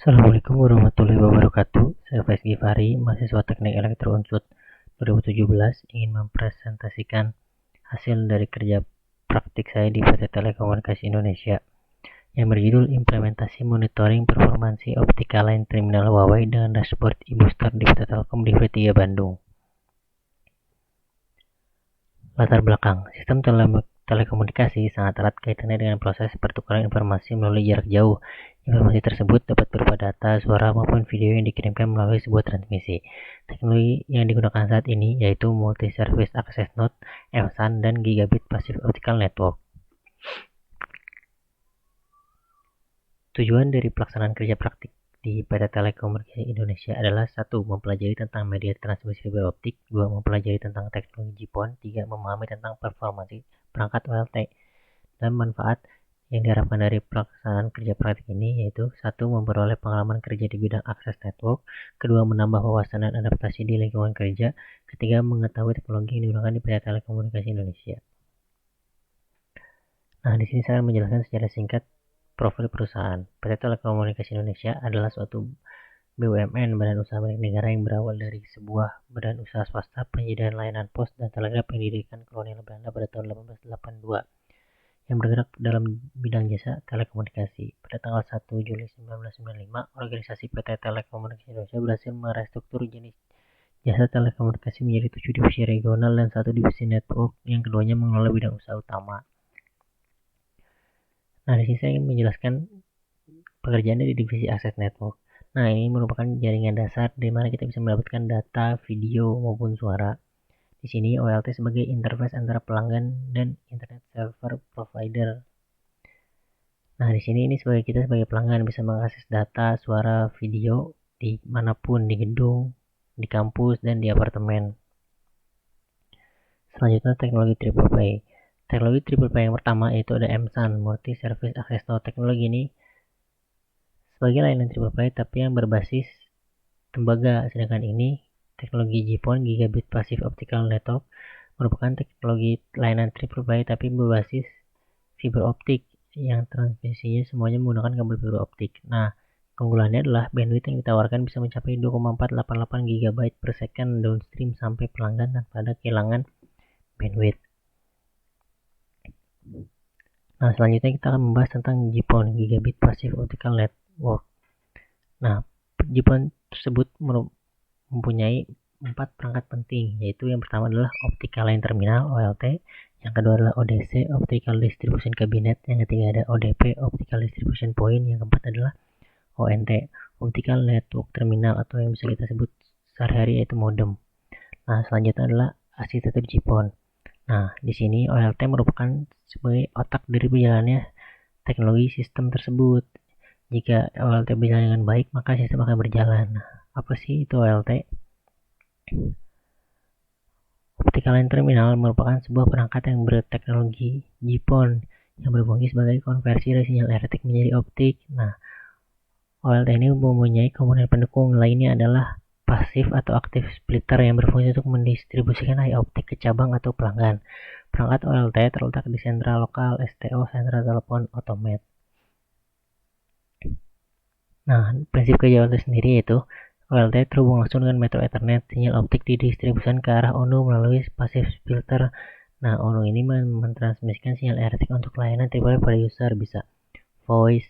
Assalamualaikum warahmatullahi wabarakatuh. Saya Faiz Gifari, mahasiswa Teknik Elektro Unsud 2017, ingin mempresentasikan hasil dari kerja praktik saya di PT Telekomunikasi Indonesia yang berjudul Implementasi Monitoring Performansi Optical Line Terminal Huawei dengan Dashboard e-Booster di PT Telkom di V3 Bandung. Latar belakang, sistem telekomunikasi sangat erat kaitannya dengan proses pertukaran informasi melalui jarak jauh. Informasi tersebut dapat berupa data, suara, maupun video yang dikirimkan melalui sebuah transmisi. Teknologi yang digunakan saat ini yaitu Multi-Service Access Node, MSAN, dan Gigabit Passive Optical Network. Tujuan dari pelaksanaan kerja praktik di PT Telekomunikasi Indonesia adalah 1. Mempelajari tentang media transmisi fiber optik, 2. Mempelajari tentang teknologi GPON, 3. Memahami tentang performansi perangkat OLT dan manfaat yang diharapkan dari pelaksanaan kerja praktik ini yaitu 1. Memperoleh pengalaman kerja di bidang akses network, 2. Menambah wawasan dan adaptasi di lingkungan kerja, 3. Mengetahui teknologi yang digunakan di PT Telekomunikasi Indonesia. Nah, di sini saya akan menjelaskan secara singkat profil perusahaan. PT Telekomunikasi Indonesia adalah suatu BUMN, badan usaha milik negara yang berawal dari sebuah badan usaha swasta penyediaan layanan pos dan telegraf yang didirikan kolonial Belanda pada tahun 1882 yang bergerak dalam bidang jasa telekomunikasi. Pada tanggal 1 Juli 1995, organisasi PT Telekomunikasi Indonesia berhasil merestruktur jenis jasa telekomunikasi menjadi 7 divisi regional dan 1 divisi network yang keduanya mengelola bidang usaha utama. Nah, di sini saya ingin menjelaskan pekerjaannya di divisi Access Network. Nah, ini merupakan jaringan dasar di mana kita bisa mendapatkan data, video, maupun suara. Di sini OLT sebagai interface antara pelanggan dan internet server provider. Nah, di sini ini kita sebagai pelanggan bisa mengakses data, suara, video di manapun, di gedung, di kampus, dan di apartemen. Selanjutnya teknologi triple play. Teknologi triple play yang pertama yaitu ada MSAN, Multi Service Access Node. Teknologi ini sebagai layanan triple play tapi yang berbasis tembaga, sedangkan ini teknologi GPON, Gigabit Passive Optical Network, merupakan teknologi layanan triple play tapi berbasis fiber optik yang transmisinya semuanya menggunakan kabel fiber optik. Nah, keunggulannya adalah bandwidth yang ditawarkan bisa mencapai 2,488 GB per second downstream sampai pelanggan tanpa ada kehilangan bandwidth. Nah, selanjutnya kita akan membahas tentang GPON, Gigabit Passive Optical Network. Nah, GPON tersebut mempunyai 4 perangkat penting, yaitu yang pertama adalah Optical Line Terminal OLT, yang kedua adalah ODC, Optical Distribution Cabinet, yang ketiga ada ODP, Optical Distribution Point, yang keempat adalah ONT, Optical Network Terminal, atau yang bisa kita sebut sehari-hari yaitu modem. Nah, selanjutnya adalah arsitektur GPON. Nah, di sini OLT merupakan sebagai otak dari berjalannya teknologi sistem tersebut. Jika OLT berjalan dengan baik, maka sistem akan berjalan. Nah, apa sih itu OLT? Optical Line Terminal merupakan sebuah perangkat yang berteknologi GPON yang berfungsi sebagai konversi dari sinyal elektrik menjadi optik. Nah, OLT ini mempunyai komponen pendukung lainnya adalah pasif atau aktif splitter yang berfungsi untuk mendistribusikan AI optik ke cabang atau pelanggan. Perangkat OLT terletak di sentral lokal STO, Central Telepon Automate. Nah, prinsip kerja OLT sendiri yaitu OLT terhubung langsung dengan Metro Ethernet. Sinyal optik didistribusikan ke arah ONU melalui pasif filter. Nah, ONU ini mentransmisikan sinyal elektrik untuk layanan triple pada user, bisa voice,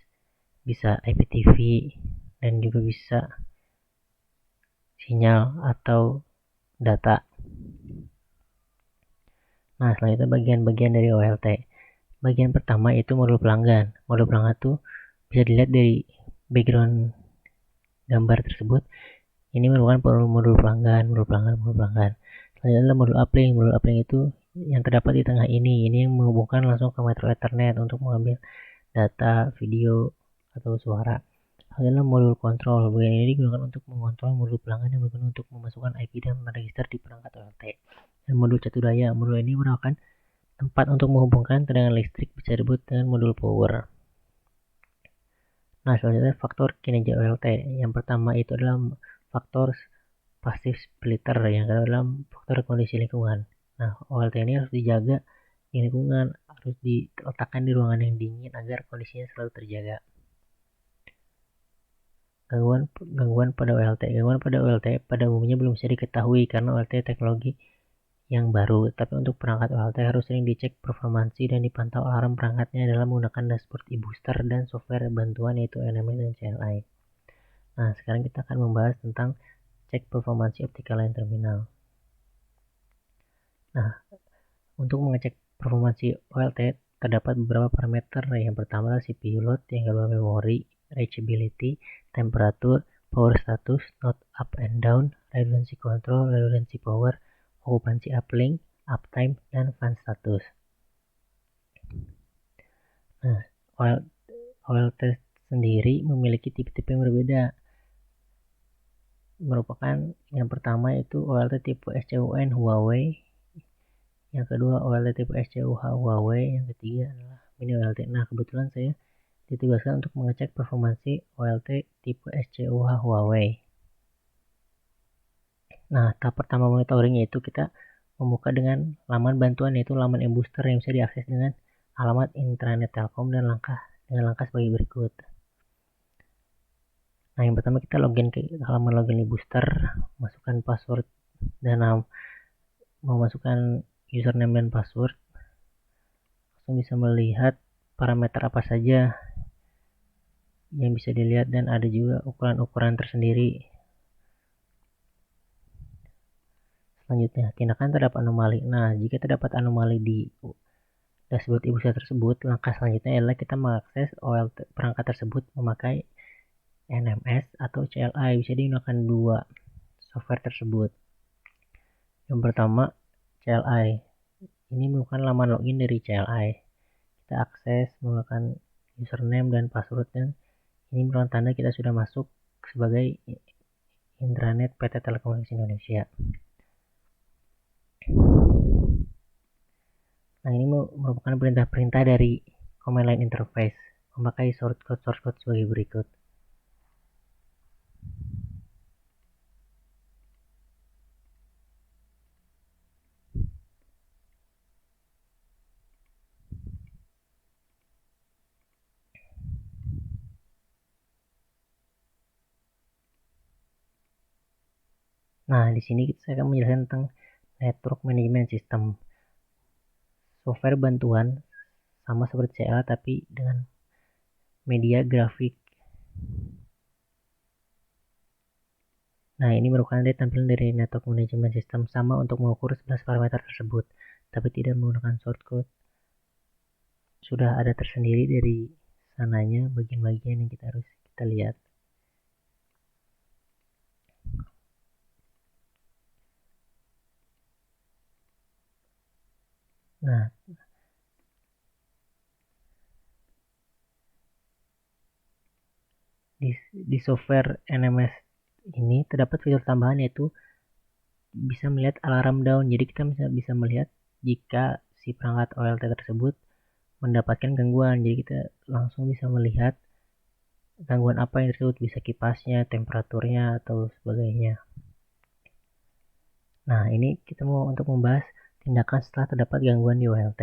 bisa IPTV, dan juga bisa sinyal atau data. Nah, selanjutnya bagian-bagian dari OLT. Bagian pertama yaitu modul pelanggan. Modul pelanggan itu bisa dilihat dari background gambar tersebut. Ini merupakan modul pelanggan. Selanjutnya adalah modul uplink. Modul uplink itu yang terdapat di tengah ini. Ini yang menghubungkan langsung ke Metro Ethernet untuk mengambil data, video, atau suara. Adalah modul kontrol. Bagian ini digunakan untuk mengontrol modul pelanggan yang berguna untuk memasukkan IP dan meregister di perangkat OLT. Dan modul catu daya. Modul ini merupakan tempat untuk menghubungkan tegangan listrik, bisa disebut dengan modul power. Nah, selanjutnya faktor kinerja OLT. Yang pertama itu adalah faktor pasif splitter, yang kedua adalah faktor kondisi lingkungan. Nah, OLT ini harus dijaga di lingkungan, harus diletakkan di ruangan yang dingin agar kondisinya selalu terjaga. Gangguan pada OLT. Gangguan pada OLT pada umumnya belum bisa diketahui karena OLT teknologi yang baru, tapi untuk perangkat OLT harus sering dicek performansi dan dipantau alarm perangkatnya dalam menggunakan dashboard e-booster dan software bantuan yaitu NMS dan CLI. Nah, sekarang kita akan membahas tentang cek performansi optical line terminal. Nah, untuk mengecek performansi OLT terdapat beberapa parameter. Yang pertama adalah CPU load, yang kedua memori, reachability, temperatur, power status, node up and down, redundancy control, redundancy power, occupancy uplink, uptime, dan fan status. Nah, OLT sendiri memiliki tipe-tipe yang berbeda. Merupakan yang pertama itu OLT tipe SCUN Huawei, yang kedua OLT tipe SCUH Huawei, yang ketiga adalah mini OLT. Nah, kebetulan saya ditugaskan untuk mengecek performansi OLT tipe SCUH Huawei. Nah, tahap pertama monitoring yaitu kita membuka dengan laman bantuan, yaitu laman e-booster yang bisa diakses dengan alamat intranet Telkom dan dengan langkah sebagai berikut. Nah, yang pertama kita login ke halaman login e-booster, masukkan password dan memasukkan username dan password. Langsung bisa melihat parameter apa saja yang bisa dilihat dan ada juga ukuran-ukuran tersendiri. Selanjutnya, tindakan terdapat anomali. Nah, jika terdapat anomali di dashboard e-booster tersebut, langkah selanjutnya adalah kita mengakses OLT perangkat tersebut memakai NMS atau CLI. Bisa digunakan dua software tersebut. Yang pertama, CLI. Ini merupakan laman login dari CLI. Kita akses menggunakan username dan password, dan ini merupakan tanda kita sudah masuk sebagai intranet PT Telekomunikasi Indonesia. Nah, ini merupakan perintah-perintah dari command line interface memakai source code sebagai berikut. Nah, di sini saya akan menjelaskan tentang network management system. Software bantuan sama seperti CLI tapi dengan media grafik. Nah, ini merupakan tampilan dari network management system, sama untuk mengukur 11 parameter tersebut, tapi tidak menggunakan shortcode. Sudah ada tersendiri dari sananya bagian-bagian yang harus kita lihat. Nah, di software NMS ini terdapat fitur tambahan yaitu bisa melihat alarm down. Jadi kita bisa melihat jika si perangkat OLT tersebut mendapatkan gangguan. Jadi kita langsung bisa melihat gangguan apa yang tersebut, bisa kipasnya, temperaturnya, atau sebagainya. Nah, ini kita mau untuk membahas tindakan setelah terdapat gangguan di OLT.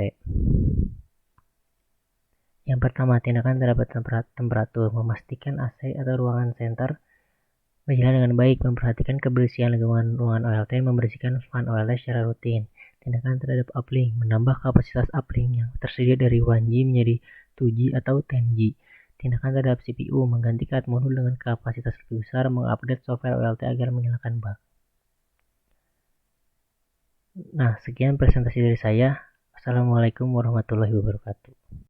Yang pertama, tindakan terdapat temperatur. Memastikan AC atau ruangan center berjalan dengan baik, memperhatikan kebersihan lingkungan ruangan OLT, membersihkan fan OLT secara rutin. Tindakan terhadap uplink, menambah kapasitas uplink yang tersedia dari 1G menjadi 2G atau 10G. Tindakan terhadap CPU, mengganti card modul dengan kapasitas lebih besar, mengupdate software OLT agar menghilangkan bug. Nah, sekian presentasi dari saya. Assalamualaikum warahmatullahi wabarakatuh.